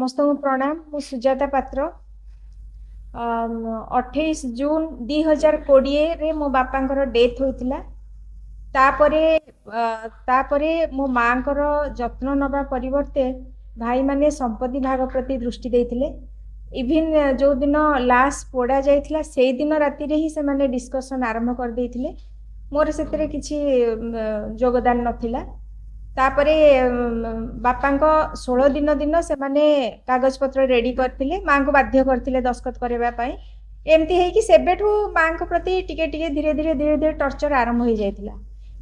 समस्त को प्रणाम। मु सुजाता पात्र। 28 जून 2020 रे मो बापांकर डेथ होइतिला। तापरे तापरे मो मांकर जत्न नबा परिवर्ते भाई माने संपत्ति भाग प्रति दृष्टि देइतिले। इभिन जो दिन लाश पोड़ा जाइतिला से दिन राति रे ही से माने डिस्कशन आरंभ कर देइतिले। मोर सेतरे किछि योगदान नथिला। तापरे बापांको 16 दिन दिन से माने कागज पत्र रेडी करथिले, मां को बाध्य करथिले दस्खत करबा पई। एमती है कि सेबेठू मां को प्रति टिके टिके धीरे धीरे टर्चर आरंभ हो जाइतिला।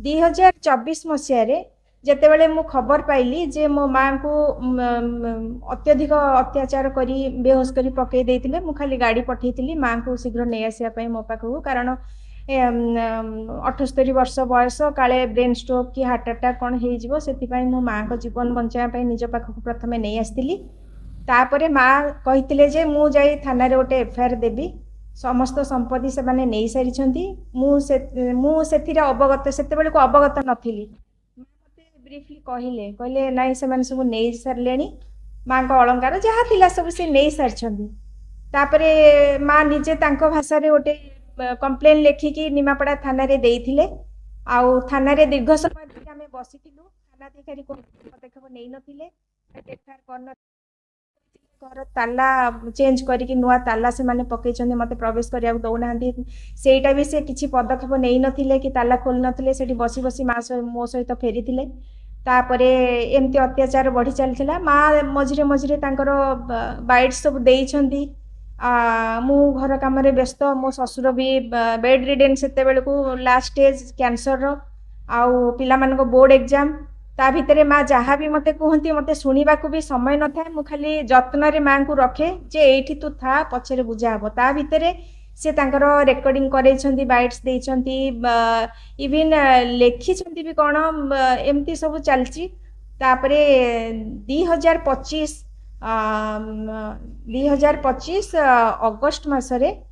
2024 मसिया रे जेतेबेले मु खबर पाइली जे मो मां को अत्यधिक अत्याचार करी बेहोश करी पकई देइतिले, मु खाली गाड़ी पठेइतिली मां को शीघ्र नै आसिया पई मो पाखु। कारण 78 वर्ष बयस, काले ब्रेन स्ट्रोक कि हार्ट अटैक कौन हो मो माँ को जीवन बचाई निज पाखक प्रथम नहीं आसती। तापरे माँ कही जे मु जाई थाना रे गोटे एफआईआर देबी, समस्त संपत्ति से माने नहीं सारी। मुझे अवगत से को अवगत नथिली। मते ब्रीफली कहले कहले नाई से माने सब नहीं सारे, माँ को अलंकार जहाँ थिला सब से नहीं सारी। तापरे माँ निजे तांको भाषा रे गोटे कंप्लेन लेखिकी निमापड़ा थाना रे देइथिले। आउ थाना रे दीर्घ समय धरि आमे बसिथिलु। थाना अधिकारी को पदक्षेप नै नथिले, एफआईआर करन घर ताला चेंज करिकि नुआ ताला से माने पकै छथि, मते प्रवेश करिया दउ नाहंती। सेटा भी से किछि पदक्षेप नै नथिले कि ताला खोल नथिले, सेठी बसी बसी मा मो सहित फेरिथिले। तापरे एमती अत्याचार बढ़ी चलथिला। मा मझिरे मझिरे तांकर बाइट सब देई छथि। मु घर काम रे व्यस्त, मो ससुर भी बेड रिडेन सेते बेल को लास्ट स्टेज कैंसर आउ पिला मान को बोर्ड एग्जाम। ता भितरे माँ जहाँ भी मते कहती मते सुनिबा को भी समय न था। मु खाली जत्न रे माँ को रखे जे एठी तू था पछरे बुझा हबो। ता भितरे से तांकर रेकॉर्डिंग करे छंती, बाइट्स दे छंती, इवन लेखि छंती भी कोन एमती सब चलची। तापरे 2025 अगस्ट मासरे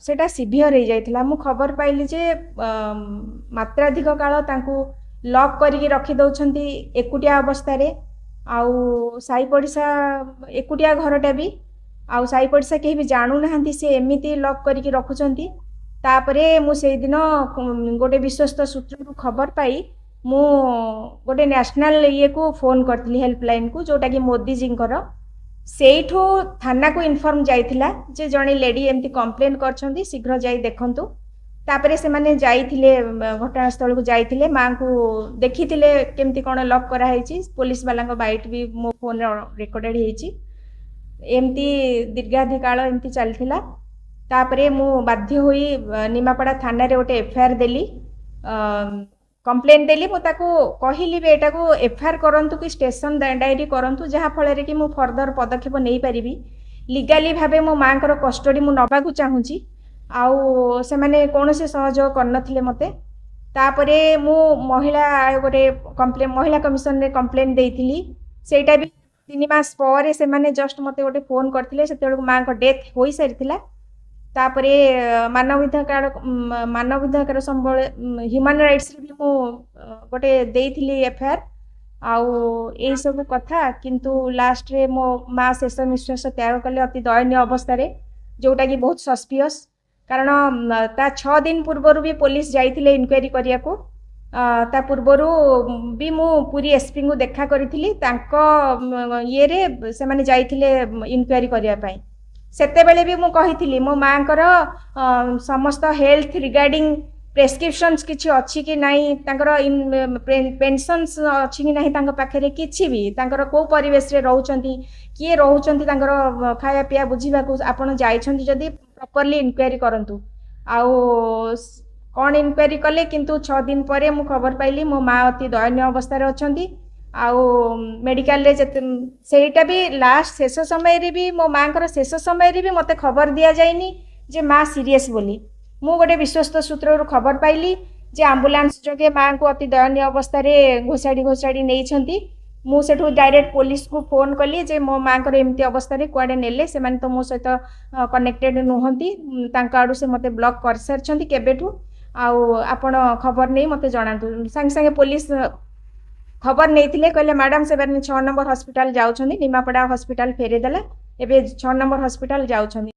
सेटा सिभियर हो जाइथिला। मु खबर पाइली जे मात्राधिक काल तांकू लॉक करिकि रखी दउछंती एकुटिया अवस्था रे। आउ साई पड़िसा एकुटिया घरटा भी, आउ साई पड़िसा केही भी जानू नाहंती से एमिति लॉक करिकि रखुचंती। तापरे मु सेई दिन गोटे विश्वस्त सूत्रु खबर पाई मु गोटे नेशनल ये को फोन करती हेल्पलाइन को, जोटा कि मोदी जी सेठू थाना को इनफॉर्म जाइथिला जे जणे लेडी एमती कंप्लेन करछंती, शीघ्र जाई देखंतु। तापरे से माने जाइथिले घटनास्थल को जाइथिले, मां को देखिथिले केमती कोन लॉक करा हेची। पुलिस वाला को बाइट भी मो फोन रिकॉर्डेड हेची। एमती दीर्घाधिक काल एमती चलथिला। तापरे मु बाध्य होई निमापड़ा थाना रे गोटे एफआईआर देली, कंप्लेन देली। मु ताको कहिली बे एटा को एफआईआर करंतु कि स्टेशन डायरी करंतु, जहा फल रे कि मु फर्दर पदक्षेप नहीं पारिबी। लीगली भाबे मो मां कर कस्टडी मु नबा को चाहूची। आउ से माने कोनोसे सहयोग करनथिले मते। तापरे मु महिला आयोग रे कंप्लेन, महिला कमिशन रे कंप्लेन देइथिली। सेटा भी 3 मास परे से माने जस्ट मते गोटे फोन करथिले। सेतेबेले मां को डेथ होई सारिथिला। तापरे मानवाधिकार संबल ह्यूमन राइट्स भी मु गोटे देइथिली एफआईआर आउ ए सब कथा। किंतु लास्ट रे मो माँ शेष निश्वास त्याग कले अति दयनीय अवस्था रे, जोटा कि बहुत सस्पियस। कारण ता 6 दिन पूर्व भी पुलिस जाइथिले इनक्वायरी करिया को। ता पूर्वरु भी मु पूरी एसपी को देखा करिथिली। तांको ये रे से माने जाइथिले इनक्वायरी करिया पई। सेते बेले भी मु कहिथिली मो मांकर समस्त हेल्थ रिगार्डिंग प्रेस्क्रिप्शंस किछि अछि कि नाही, तांकर पेंशन्स अछि कि नाही, तांको पाखरे किछि भी, तांकर को परिवेश रे रहउचंती, किए रहउचंती, तांकर खाया पिया बुझिबा को आपण जाइछंती जदी प्रॉपर्ली इनक्वायरी करंतु। आउ कोन इनक्वायरी कले, किंतु 6 दिन परे मु खबर पाइली मो माँ अति दयनीय अवस्था रे अछंती। आउ मेडिकल रे सेटा भी लास्ट शेष समय रे भी मो मां कर शेष समय रे भी मते खबर दिया जाइनी जे माँ सीरियस बोली। मु गोटे विश्वस्त सूत्र खबर पाइली जे एम्बुलेंस जोगे माँ को अति दयनीय अवस्था रे घोषाड़ी नहीं छंती। मु सेठू डायरेक्ट पुलिस को फोन कली जे मो मां कर एमती अवस्था रे कुआडे नेले, से माने तो मो सहित कनेक्टेड नुहंती। तांका आडू से मते ब्लॉक कर सारछंती केबेठू। आउ आपण खबर नहीं मते जणांतु। संगे संगे पुलिस खबर नहीं कहले मैडम से 6 नंबर हॉस्पिटल जाउछनी निमापड़ा हॉस्पिटल फेरेदेला एबे 6 नंबर हॉस्पिटल जाउछनी।